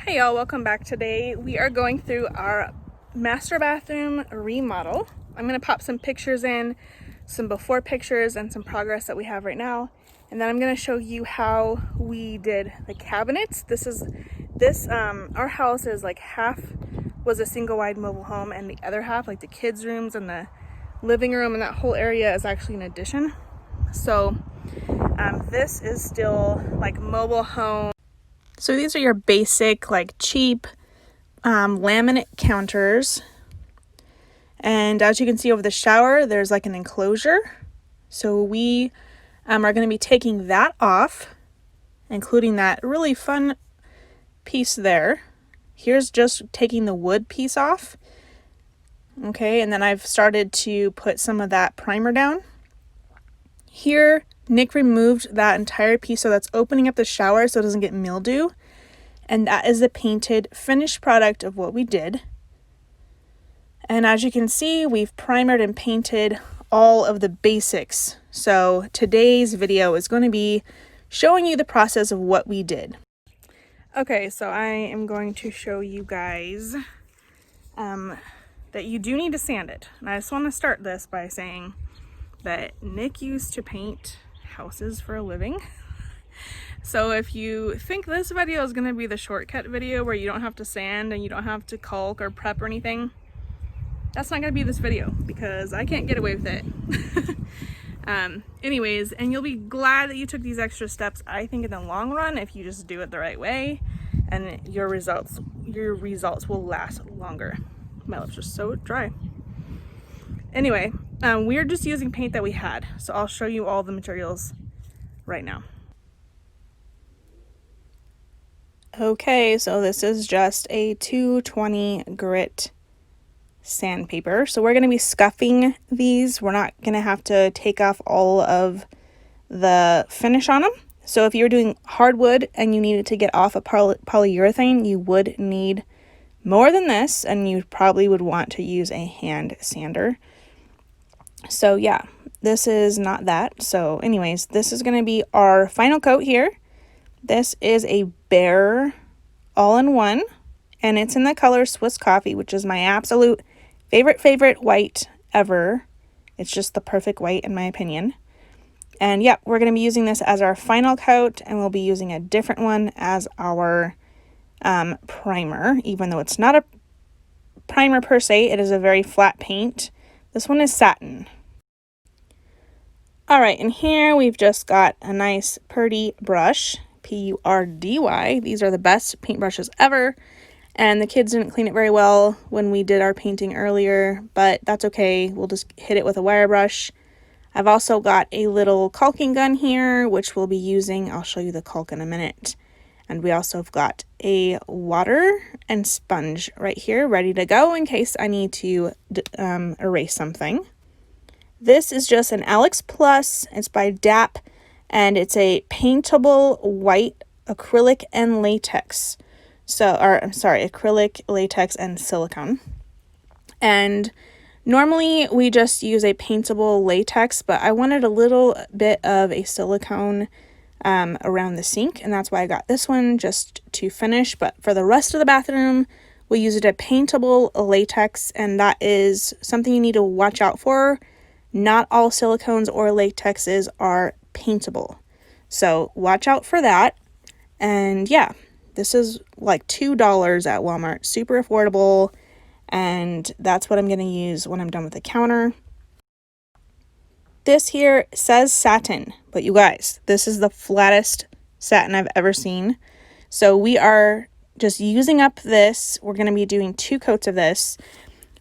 Hey y'all, welcome back. Today we are going through our master bathroom remodel. I'm going to pop some pictures in, some before pictures and some progress that we have right now. And then I'm going to show you how we did the cabinets. Our house is like half was a single wide mobile home and the other half, like the kids' rooms and the living room and that whole area, is actually an addition. So this is still like mobile home. So these are your basic, like cheap laminate counters. And as you can see over the shower, there's like an enclosure. So we are going to be taking that off, including that really fun piece there. Here's just taking the wood piece off. Okay, and then I've started to put some of that primer down. Here, Nick removed that entire piece, so that's opening up the shower so it doesn't get mildew. And that is the painted finished product of what we did. And as you can see, we've primered and painted all of the basics. So today's video is going to be showing you the process of what we did. Okay, so I am going to show you guys that you do need to sand it. And I just want to start this by saying that Nick used to paint houses for a living. So if you think this video is going to be the shortcut video where you don't have to sand and you don't have to caulk or prep or anything, that's not going to be this video because I can't get away with it. Anyways, and you'll be glad that you took these extra steps, I think, in the long run, if you just do it the right way, and your results will last longer. My lips are so dry. Anyway, we're just using paint that we had, so I'll show you all the materials right now. Okay, so this is just a 220 grit sandpaper. So we're going to be scuffing these. We're not going to have to take off all of the finish on them. So if you're doing hardwood and you needed to get off a polyurethane, you would need more than this, and you probably would want to use a hand sander. So yeah, this is not that. So anyways, this is going to be our final coat here. This is a Behr all-in-one, and it's in the color Swiss Coffee, which is my absolute favorite white ever. It's just the perfect white in my opinion. And yeah, we're going to be using this as our final coat, and we'll be using a different one as our primer, even though it's not a primer per se. It is a very flat paint. This one is satin. All right, and here we've just got a nice Purdy brush. Purdy. These are the best paintbrushes ever, and the kids didn't clean it very well when we did our painting earlier, but that's okay. We'll just hit it with a wire brush. I've also got a little caulking gun here, which we'll be using. I'll show you the caulk in a minute. And we also have got a water and sponge right here ready to go in case I need to erase something. This is just an Alex Plus. It's by DAP. And it's a paintable white acrylic and latex. Acrylic, latex, and silicone. And normally we just use a paintable latex, but I wanted a little bit of a silicone around the sink, and that's why I got this one just to finish. But for the rest of the bathroom, we use a paintable latex, and that is something you need to watch out for. Not all silicones or latexes are paintable, so watch out for that. And yeah, this is like $2 at Walmart, super affordable, and that's what I'm going to use when I'm done with the counter. This here says satin, but you guys, this is the flattest satin I've ever seen. So we are just using up this. We're going to be doing 2 coats of this.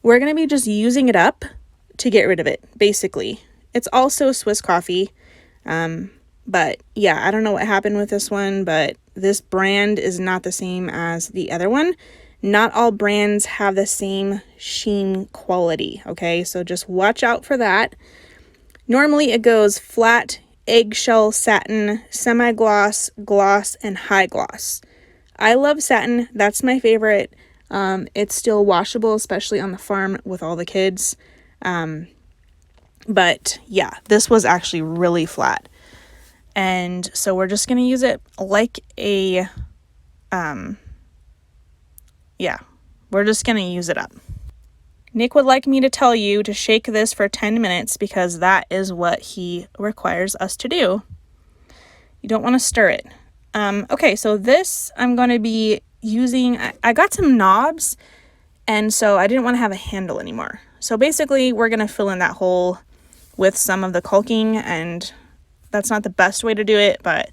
We're going to be just using it up to get rid of it, basically. It's also Swiss Coffee. But yeah, I don't know what happened with this one, but this brand is not the same as the other one. Not all brands have the same sheen quality, okay? So just watch out for that. Normally it goes flat, eggshell, satin, semi-gloss, gloss, and high gloss. I love satin. That's my favorite. It's still washable, especially on the farm with all the kids. But yeah, this was actually really flat. And so we're just going to use it like a yeah, we're just gonna use it up. Nick would like me to tell you to shake this for 10 minutes because that is what he requires us to do. You don't want to stir it. Okay, so this I'm going to be using, I got some knobs, and so I didn't want to have a handle anymore. So basically, we're going to fill in that hole with some of the caulking, and that's not the best way to do it, but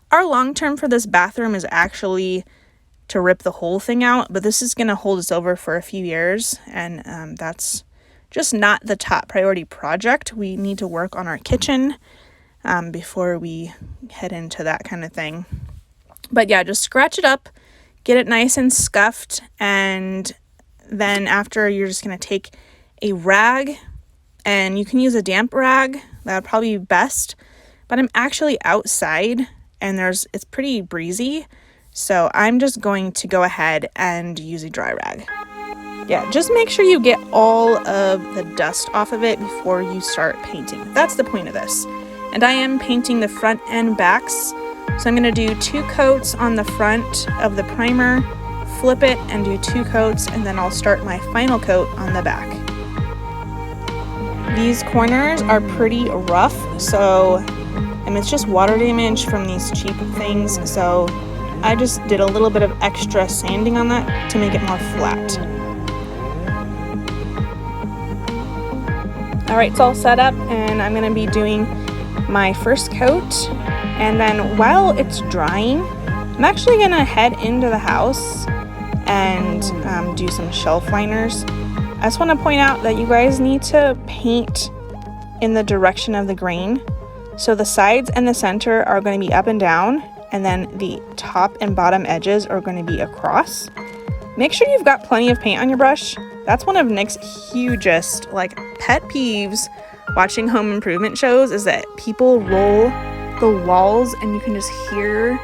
our long term for this bathroom is actually to rip the whole thing out, but this is going to hold us over for a few years, and that's just not the top priority project. We need to work on our kitchen before we head into that kind of thing. But yeah, just scratch it up, get it nice and scuffed, and then after you're just going to take a rag, and you can use a damp rag. That would probably be best, but I'm actually outside and it's pretty breezy. So I'm just going to go ahead and use a dry rag. Yeah, just make sure you get all of the dust off of it before you start painting. That's the point of this. And I am painting the front and backs. So I'm gonna do 2 coats on the front of the primer, flip it and do 2 coats, and then I'll start my final coat on the back. These corners are pretty rough, so it's just water damage from these cheap things. So I just did a little bit of extra sanding on that to make it more flat. All right, it's all set up, and I'm gonna be doing my first coat. And then while it's drying, I'm actually gonna head into the house and do some shelf liners. I just wanna point out that you guys need to paint in the direction of the grain. So the sides and the center are gonna be up and down, and then the top and bottom edges are going to be across. Make sure you've got plenty of paint on your brush. That's one of Nick's hugest pet peeves watching home improvement shows, is that people roll the walls and you can just hear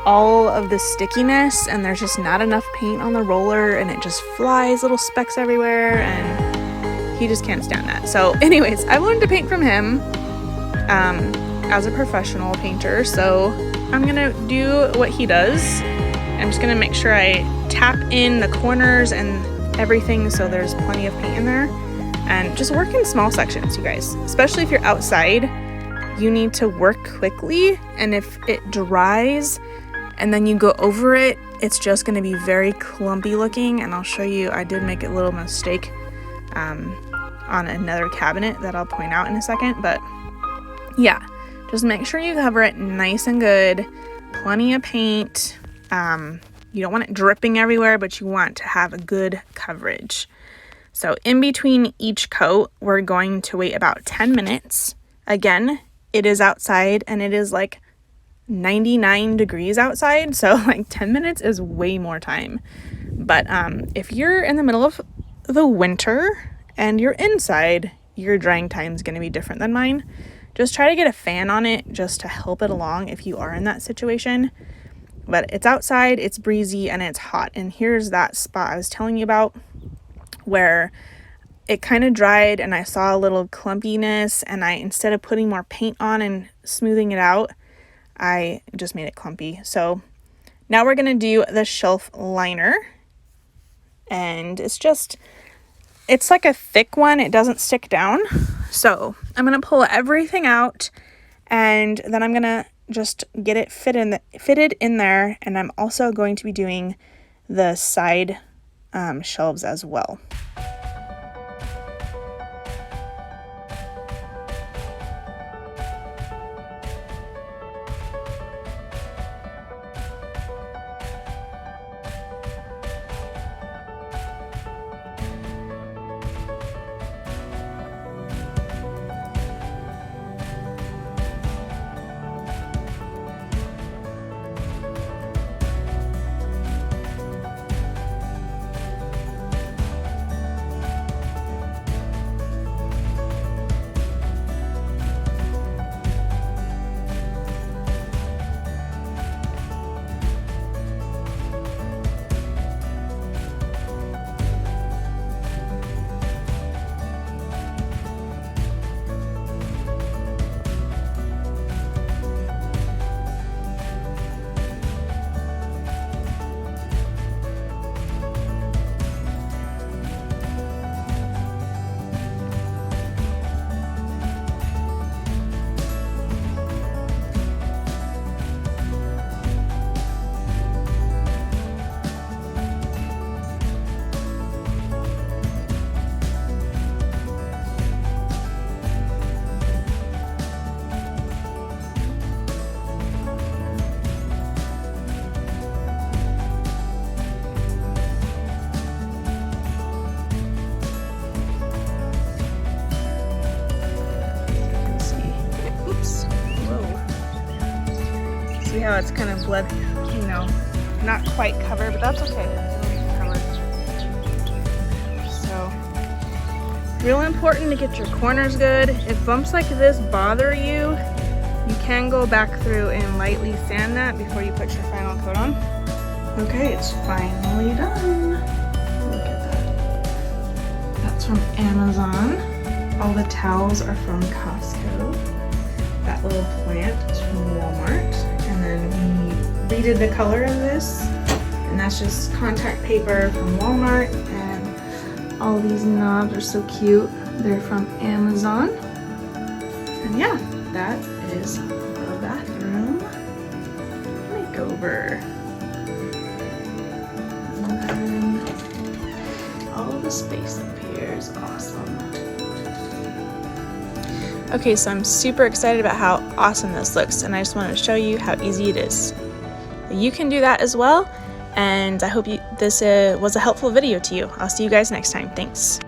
all of the stickiness, and there's just not enough paint on the roller, and it just flies little specks everywhere, and he just can't stand that. So anyways, I learned to paint from him as a professional painter, so I'm gonna do what he does. I'm just gonna make sure I tap in the corners and everything so there's plenty of paint in there, and just work in small sections, you guys. Especially if you're outside, you need to work quickly, and if it dries and then you go over it, it's just gonna be very clumpy looking. And I'll show you, I did make a little mistake on another cabinet that I'll point out in a second, but yeah. Just make sure you cover it nice and good, plenty of paint. You don't want it dripping everywhere, but you want to have a good coverage. So in between each coat, we're going to wait about 10 minutes. Again, it is outside and it is 99 degrees outside. So 10 minutes is way more time. But if you're in the middle of the winter and you're inside, your drying time is going to be different than mine. Just try to get a fan on it just to help it along if you are in that situation. But it's outside, it's breezy, and it's hot. And here's that spot I was telling you about where it kind of dried and I saw a little clumpiness, and instead of putting more paint on and smoothing it out, I just made it clumpy. So now we're going to do the shelf liner. And it's like a thick one. It doesn't stick down. So I'm going to pull everything out, and then I'm going to just get it fitted in there. And I'm also going to be doing the side shelves as well. how it's kind of blood, you know, not quite covered, but that's okay. So, real important to get your corners good. If bumps like this bother you, you can go back through and lightly sand that before you put your final coat on. Okay, it's finally done. Look at that. That's from Amazon. All the towels are from Costco. That little plant is from Walmart. And then we redid the color of this. And that's just contact paper from Walmart. And all these knobs are so cute. They're from Amazon. And yeah, that is the bathroom makeover. And then all the space up here is awesome. Okay, so I'm super excited about how awesome this looks, and I just wanted to show you how easy it is. You can do that as well, and I hope this was a helpful video to you. I'll see you guys next time. Thanks.